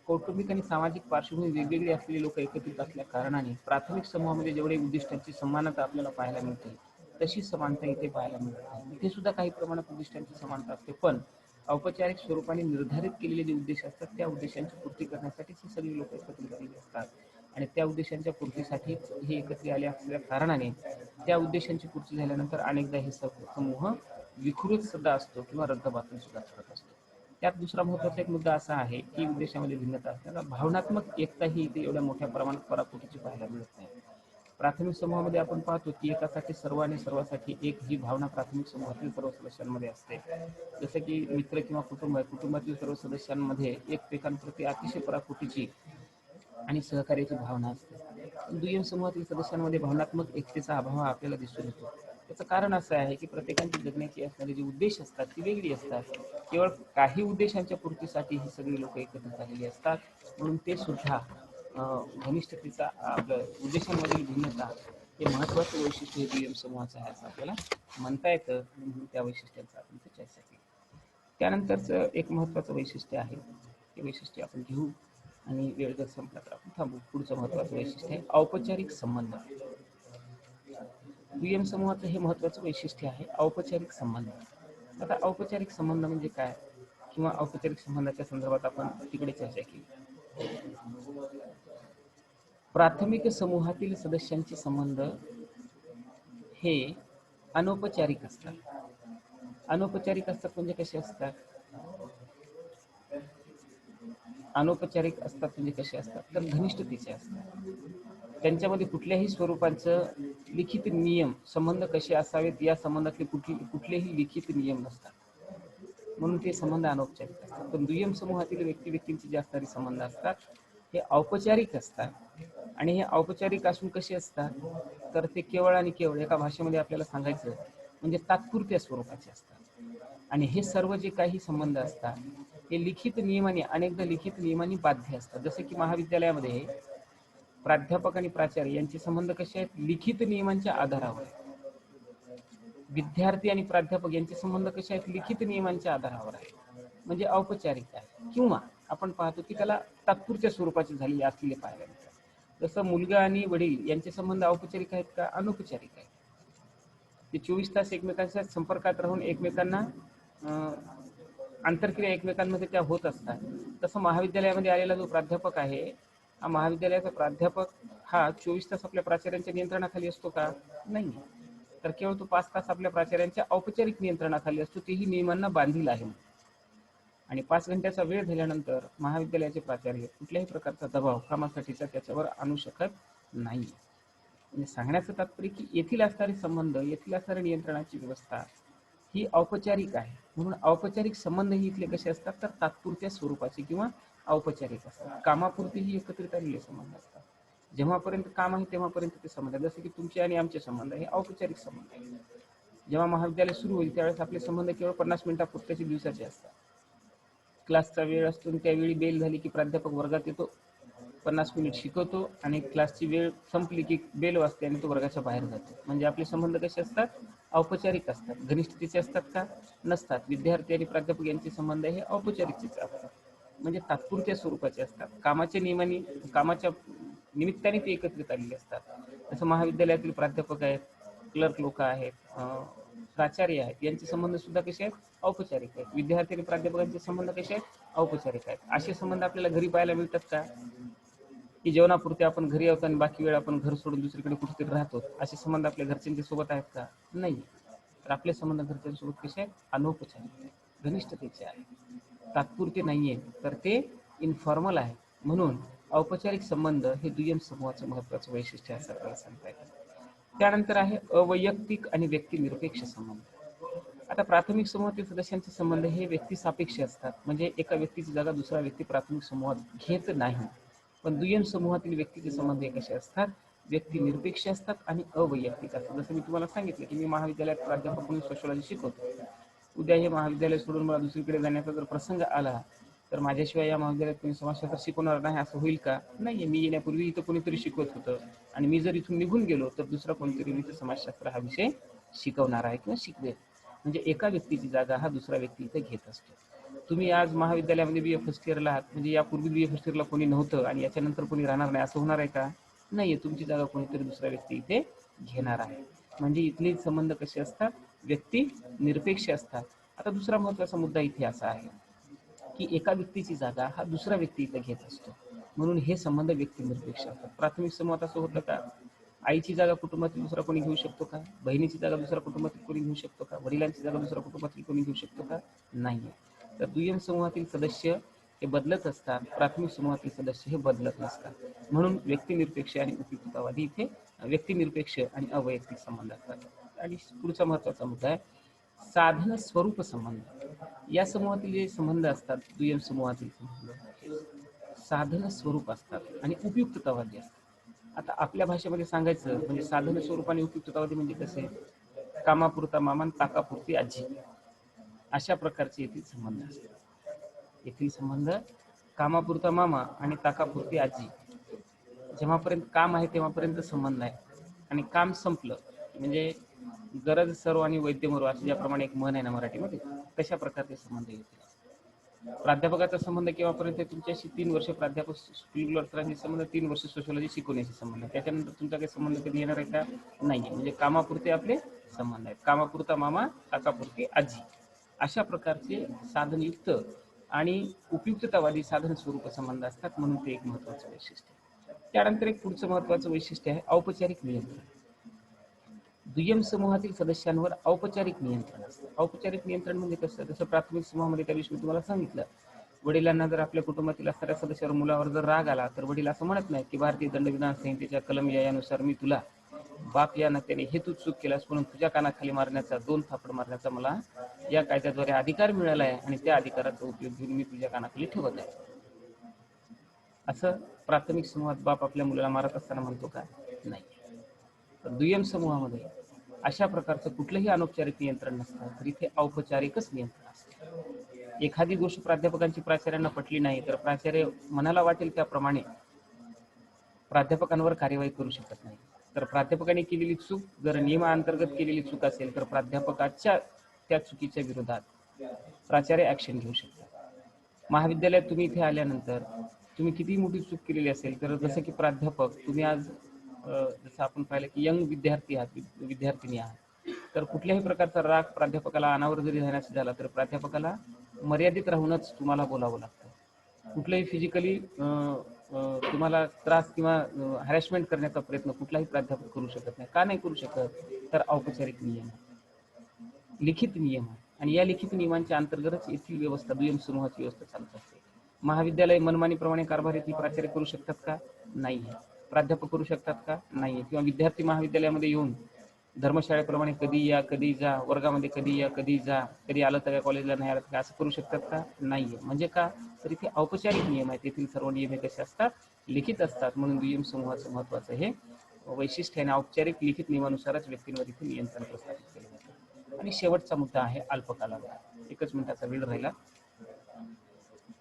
[SPEAKER 1] कौटुंबिक आणि सामाजिक पार्श्वभूमी वेगवेगळी असलेली लोक एकत्रित असल्या कारणाने प्राथमिक समूहामध्ये जेवढे उद्दिष्टांची समानता आपल्याला पाहायला मिळते तशी समानता इथे पाहायला मिळत नाही. इथे सुद्धा काही प्रमाणात उद्दिष्टांची समानता असते, पण औपचारिक स्वरूपाने निर्धारित केलेले जे उद्देश असतात त्या उद्देशांची पूर्ती करण्यासाठीच ही सगळी लोक एकत्रित आलेली असतात आणि त्या उद्देशांच्या पूर्तीसाठीच हे एकत्रित आले असल्या कारणाने त्या उद्देशांची पूर्ती झाल्यानंतर अनेकदा हे समूह विखुरत सुद्धा असतो किंवा रद्दबातल सुद्धा करत असतो. त्यात दुसरा महत्त्वाचा एक मुद्दा असा आहे की उद्देशामध्ये भिन्नता असताना भावनात्मक एकता ही इथे एवढ्या मोठ्या प्रमाणात पराकोटीची पाहायला मिळत नाही. प्राथमिक समूहामध्ये आपण पाहतो की एकासाठी सर्व आणि सर्वासाठी एक ही भावना प्राथमिक समूहातील सर्व सदस्यांमध्ये असते. जसं की मित्र किंवा कुटुंब आहे, कुटुंबातील सर्व सदस्यांमध्ये एकमेकांप्रती अतिशय पराकोटीची आणि सहकार्याची भावना असते. दुय्यम समूहातील सदस्यांमध्ये भावनात्मक एकतेचा अभाव आपल्याला दिसून येतो. त्याचं कारण असं आहे की प्रत्येकाची जगण्याची असणारे जे उद्देश असतात ती वेगळी असतात. केवळ काही उद्देशांच्या पूर्तीसाठी ही सगळी लोक एकत्रित झालेली असतात, म्हणून ते सुद्धा घनिष्ठतेचा आपलं उद्देशांमधील भिन्नता हे महत्त्वाचं वैशिष्ट्य हे दुय्यम समूहाचं आहे असं आपल्याला म्हणता येतं. म्हणून त्या वैशिष्ट्यांचा आपण चर्चा केली. त्यानंतरचं एक महत्त्वाचं वैशिष्ट्य आहे, ते वैशिष्ट्य आपण घेऊ आणि वेळ जर संपला तर आपण थांबू. पुढचं महत्त्वाचं वैशिष्ट्य आहे औपचारिक संबंध. दुय्यम समूहाचं हे महत्त्वाचं वैशिष्ट्य आहे औपचारिक संबंध. आता औपचारिक संबंध म्हणजे काय किंवा औपचारिक संबंधाच्या संदर्भात आपण तिकडे चर्चा केली. प्राथमिक समूहातील सदस्यांचे संबंध हे अनौपचारिक असतात. अनौपचारिक असतात म्हणजे कसे असतात? अनौपचारिक असतात म्हणजे कसे असतात तर घनिष्ठतेचे असतात. त्यांच्यामध्ये कुठल्याही स्वरूपाचं लिखित नियम, संबंध कसे असावेत या संबंधातले कुठलेही लिखित नियम नसतात, म्हणून ते संबंध अनौपचारिक असतात. पण दुय्यम समूहातील व्यक्तींचे जे असणारे संबंध असतात हे औपचारिक असतात. आणि हे औपचारिक असून कसे असतात तर ते केवळ आणि केवळ एका भाषेमध्ये आपल्याला सांगायचं म्हणजे तात्पुरत्या स्वरूपाचे असतात. आणि हे सर्व जे काही संबंध असतात हे लिखित नियमाने, अनेकदा लिखित नियमाने बाध्य असतात. जसं की महाविद्यालयामध्ये प्राध्यापक आणि प्राचार्य यांचे संबंध कसे आहेत? लिखित नियमांच्या आधारावर. विद्यार्थी आणि प्राध्यापक यांचे संबंध कसे आहेत? लिखित नियमांच्या आधारावर आहे, म्हणजे औपचारिक आहे. किंवा आपण पाहतो की त्याला तात्पुरत्या स्वरूपाचे झालेले असलेले पाहायला मिळतात. जसं मुलगा आणि वडील यांचे संबंध औपचारिक आहेत का अनौपचारिक आहेत? ते 24 तास एकमेकांच्या संपर्कात राहून एकमेकांना आंतरक्रिया एकमेकांमध्ये त्या होत असतात. तसं महाविद्यालयामध्ये आलेला जो प्राध्यापक आहे, हा महाविद्यालयाचा प्राध्यापक हा 24 तास आपल्या प्राचार्यांच्या नियंत्रणाखाली असतो का? नाही. तर केवळ तो 5 तास आपल्या प्राचार्यांच्या औपचारिक नियंत्रणाखाली असतो, तेही नियमांना बांधील आहे. आणि 5 घंट्याचा वेळ झाल्यानंतर महाविद्यालयाचे प्राचार्य कुठल्याही प्रकारचा दबाव कामासाठीचा त्याच्यावर आणू शकत नाही. म्हणजे सांगण्याचं तात्पर्य की येथील असणारे संबंध, येथील असणारी नियंत्रणाची व्यवस्था ही औपचारिक आहे. म्हणून औपचारिक संबंध ही इथले कसे असतात तर तात्पुरत्या स्वरूपाचे किंवा औपचारिक असतात. कामापुरती ही एकत्रित आलेले संबंध असतात. जेव्हापर्यंत काम आहे तेव्हापर्यंत ते संबंध, जसे की तुमचे आणि आमचे संबंध हे औपचारिक संबंध आहेत. जेव्हा महाविद्यालय सुरू होईल त्यावेळेस आपले संबंध केवळ 50 मिनिटापुरत्याचे दिवसाचे असतात. क्लासचा वेळ असतो आणि त्यावेळी बेल झाली की प्राध्यापक वर्गात येतो, 50 मिनिट शिकवतो आणि क्लासची वेळ संपली की बेल वाजते आणि तो वर्गाच्या बाहेर जातो. म्हणजे आपले संबंध कसे असतात? औपचारिक असतात. घनिष्ठतेचे असतात का? नसतात. विद्यार्थी आणि प्राध्यापक यांचे संबंध हे औपचारिकतेचे असतात, म्हणजे तात्पुरत्या स्वरूपाचे असतात. कामाच्या निमित्ताने ते एकत्रित आलेले असतात. जसं महाविद्यालयातील प्राध्यापक आहेत, क्लर्क लोक आहेत, प्राचार्य आहेत, यांचे संबंध सुद्धा कसे आहेत? औपचारिक आहेत. विद्यार्थी आणि प्राध्यापकांचे संबंध कसे आहेत? औपचारिक आहेत. असे संबंध आपल्याला घरी पाहायला मिळतात का? की जेवणापुरते आपण घरी येतो आणि बाकी वेळ आपण घर सोडून दुसरीकडे कुठेतरी राहतो, असे संबंध आपल्या घरच्यांच्या सोबत आहेत का? नाही. तर आपले संबंध घरच्यांसोबत कसे आहेत? अनौपचारिक, घनिष्ठतेचे आहेत, तात्पुरते नाहीये, तर ते इन्फॉर्मल आहे. म्हणून औपचारिक संबंध हे दुय्यम समूहाचं महत्त्वाचं वैशिष्ट्य असं आपल्याला सांगता येतं. त्यानंतर आहे अवैयक्तिक आणि व्यक्तिनिरपेक्ष संबंध. आता प्राथमिक समूहातील सदस्यांचे संबंध हे व्यक्ती सापेक्ष असतात, म्हणजे एका व्यक्तीची जागा दुसरा व्यक्ती प्राथमिक समूहात घेत नाही. पण दुय्यम समूहातील व्यक्तीचे संबंध हे कसे असतात, व्यक्ती निरपेक्ष असतात आणि अवैयक्तिक असतात. जसं मी तुम्हाला सांगितलं की मी महाविद्यालयात प्राध्यापक म्हणून सोशलॉजी शिकवतो. उद्या हे महाविद्यालय सोडून मला दुसरीकडे जाण्याचा जर प्रसंग आला तर माझ्याशिवाय या महाविद्यालयात कोणी समाजशास्त्र शिकवणार नाही असं होईल का? नाही. मी येण्यापूर्वी इथं कोणीतरी शिकवत होतं आणि मी जर इथून निघून गेलो तर दुसरा कोणीतरी इथं समाजशास्त्र हा विषय शिकवणार आहे किंवा शिकवेल. म्हणजे एका व्यक्तीची जागा हा दुसरा व्यक्ती इथे घेत असतो. तुम्ही आज महाविद्यालयामध्ये BA फर्स्ट इयरला आहात, म्हणजे यापूर्वी BA फर्स्ट इयरला कोणी नव्हतं आणि याच्यानंतर कोणी राहणार नाही असं होणार आहे का? नाही. तुमची जागा कोणीतरी दुसरा व्यक्ती इथे घेणार आहे. म्हणजे इथले संबंध कसे असतात, व्यक्ती निरपेक्ष असतात. आता दुसरा महत्वाचा मुद्दा इथे असा आहे की एका व्यक्तीची जागा हा दुसरा व्यक्ती इथे घेत असतो, म्हणून हे संबंध व्यक्ती निरपेक्ष असतात. प्राथमिक समूहात असं होतं का, आईची जागा कुटुंबातील दुसरा कोणी घेऊ शकतो का? बहिणीची जागा दुसरा कुटुंबातील कोणी घेऊ शकतो का? वडिलांची जागा दुसरा कुटुंबातील कोणी घेऊ शकतो का? नाही. तर दुय्यम समूहातील सदस्य हे बदलत असतात, प्राथमिक समूहातील सदस्य हे बदलत नसतात. म्हणून व्यक्तिनिरपेक्ष आणि उपयुक्ततावादी इथे व्यक्तिनिरपेक्ष आणि अवैयक्तिक संबंध असतात. आणि पुढचा महत्वाचा मुद्दा आहे साधन स्वरूप संबंध. या समूहातील जे संबंध असतात, दुय्यम समूहातील संबंध साधन स्वरूप असतात आणि उपयुक्ततावादी असतात. आता आपल्या भाषेमध्ये सांगायचं म्हणजे साधन स्वरूप आणि उपयुक्ततावादी म्हणजे कसे, कामापुरता मामा आणि ताकापुरती आजी, अशा प्रकारचे येथील संबंध असतात. येथील संबंध कामापुरता मामा आणि ताकापुरती आजी. जेव्हापर्यंत काम आहे तेव्हापर्यंत संबंध आहे, आणि काम संपलं म्हणजे गरज सर्व आणि वैद्य मरो, असं ज्याप्रमाणे एक म्हण आहे ना मराठीमध्ये, तशा प्रकारचे संबंध येतील. प्राध्यापकाचा संबंध केव्हापर्यंत तुमच्याशी 3 वर्ष प्राध्यापक स्कूलवरचे संबंध, 3 वर्ष सोशलॉजी शिकवण्याचे संबंध. त्याच्यानंतर तुमचा काही संबंध कधी येणार आहे का? नाही. म्हणजे कामापुरते आपले संबंध आहेत. कामापुरता मामा, ताकापुरती आजी, अशा प्रकारचे साधनयुक्त आणि उपयुक्ततावादी साधन स्वरूप संबंध असतात. म्हणून ते एक महत्वाचं वैशिष्ट्य आहे. त्यानंतर एक पुढचं महत्वाचं वैशिष्ट्य आहे औपचारिक नियंत्रण. दुय्यम समूहातील सदस्यांवर औपचारिक नियंत्रण असतं. औपचारिक नियंत्रण म्हणजे कसं, जसं प्राथमिक समूहामध्ये त्या दिवशी मी तुम्हाला सांगितलं, वडिलांना जर आपल्या कुटुंबातील असणाऱ्या सदस्यावर मुलावर जर राग आला तर वडील असं म्हणत नाही की भारतीय दंडविधान संहितेच्या कलम यानुसार मी तुला बाप या नात्याने हे तू चूक केलास म्हणून तुझ्या कानाखाली मारण्याचा, 2 थापड मारण्याचा मला या कायद्याद्वारे अधिकार मिळाला आहे आणि त्या अधिकाराचा उपयोग घेऊन मी तुझ्या कानाखाली ठेवत आहे, असं प्राथमिक समूहात बाप आपल्या मुलाला मारत असताना म्हणतो का? नाही. तर दुय्यम समूहामध्ये अशा प्रकारचं कुठलंही अनौपचारिक नियंत्रण नसतं, तर इथे औपचारिकच नियंत्रण असतं. एखादी गोष्ट प्राध्यापकांची प्राचार्यांना पटली नाही तर प्राचार्य मनाला वाटेल त्याप्रमाणे प्राध्यापकांवर कार्यवाही करू शकत नाही. तर प्राध्यापकांनी केलेली चूक जर नियमाअंतर्गत केलेली चूक असेल तर प्राध्यापकाच्या त्या चुकीच्या विरोधात प्राचार्य ऍक्शन घेऊ शकतात. महाविद्यालयात तुम्ही इथे आल्यानंतर तुम्ही किती मोठी चूक केलेली असेल तर जसं की प्राध्यापक तुम्ही आज जसं आपण पाहिलं की यंग विद्यार्थी आहात, विद्यार्थिनी आहात, तर कुठल्याही प्रकारचा राग प्राध्यापकाला अनावर जरी राहण्याचा झाला तर प्राध्यापकाला मर्यादित राहूनच तुम्हाला बोलावं लागतं. कुठल्याही फिजिकली तुम्हाला त्रास किंवा हॅरॅसमेंट करण्याचा प्रयत्न कुठलाही प्राध्यापक करू शकत नाही. का नाही करू शकत? तर औपचारिक नियम, लिखित नियम, आणि या लिखित नियमांच्या अंतर्गतच येथील व्यवस्था, दुय्यम समूहाची व्यवस्था चालत असते. महाविद्यालय मनमानीप्रमाणे कारभार येथील प्राचार्य करू शकतात का? नाही. प्राध्यापक करू शकतात का? नाही. किंवा विद्यार्थी महाविद्यालयामध्ये येऊन धर्मशाळेप्रमाणे कधी या कधी जा, वर्गामध्ये कधी या कधी जा, कधी आलं तर काय कॉलेजला नाही आलं तर काय, असं करू शकतात का? नाहीये. म्हणजे का? तर इथे औपचारिक नियम आहेत. येथील सर्व नियम हे कसे असतात? लिखित असतात. म्हणून दुय्यम समूहाचं महत्वाचं हे वैशिष्ट्य आहे. औपचारिक लिखित नियमानुसारच व्यक्तींवर इथे नियंत्रण प्रस्थापित केलं जातं. आणि शेवटचा मुद्दा आहे अल्पकालावधी. 1 मिनिटाचा वेळ राहिला.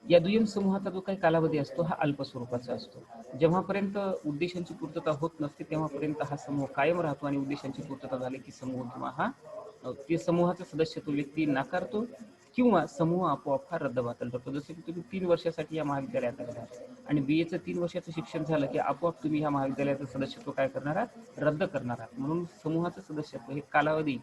[SPEAKER 1] या दुय्यम समूहाचा जो काही कालावधी असतो हा अल्प स्वरूपाचा असतो. जेव्हापर्यंत उद्देशांची पूर्तता होत नसते तेव्हापर्यंत हा समूह कायम राहतो, आणि उद्देशांची पूर्तता झाली की समूह किंवा हा ते समूहाचा सदस्य तो व्यक्ती नाकारतो किंवा समूह आपोआप हा रद्दबातल करतो. जसं की तुम्ही 3 वर्षासाठी या महाविद्यालयात आला आणि BAचं 3 वर्षाचं शिक्षण झालं की आपोआप तुम्ही ह्या महाविद्यालयाचं सदस्यत्व काय करणार आहात? रद्द करणार आहात. म्हणून समूहाचं सदस्यत्व हे कालावधी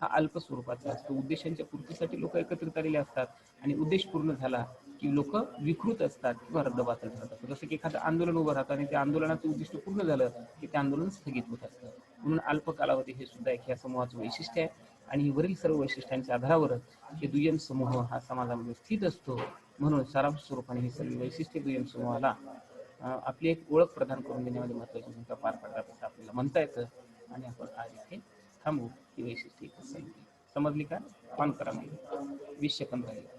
[SPEAKER 1] हा अल्प स्वरूपाचा असतो. उद्देशांच्या पूर्तीसाठी लोक एकत्रित आलेले असतात आणि उद्देश पूर्ण झाला की लोक विकृत असतात किंवा रद्दबातल करतात. जसं की एखादं आंदोलन उभं राहतं आणि त्या आंदोलनाचं उद्दिष्ट पूर्ण झालं की ते आंदोलन स्थगित होत असतं. म्हणून अल्प कालावधी हे सुद्धा एक या समूहाचं वैशिष्ट्य आहे. आणि वरील सर्व वैशिष्ट्यांच्या आधारावरच हे दुय्यम समूह हा समाजामध्ये स्थित असतो. म्हणून सारांश स्वरूपाने ही सर्व वैशिष्ट्ये दुय्यम समूहाला आपली एक ओळख प्रदान करून देण्यामध्ये महत्त्वाची भूमिका पार पाडतात असं आपल्याला म्हणता येतं. आणि आपण आज इथे थांबू. ही वैशिष्ट्ये समजली का? ऑन करा मग. 20 सेकंद राहिले.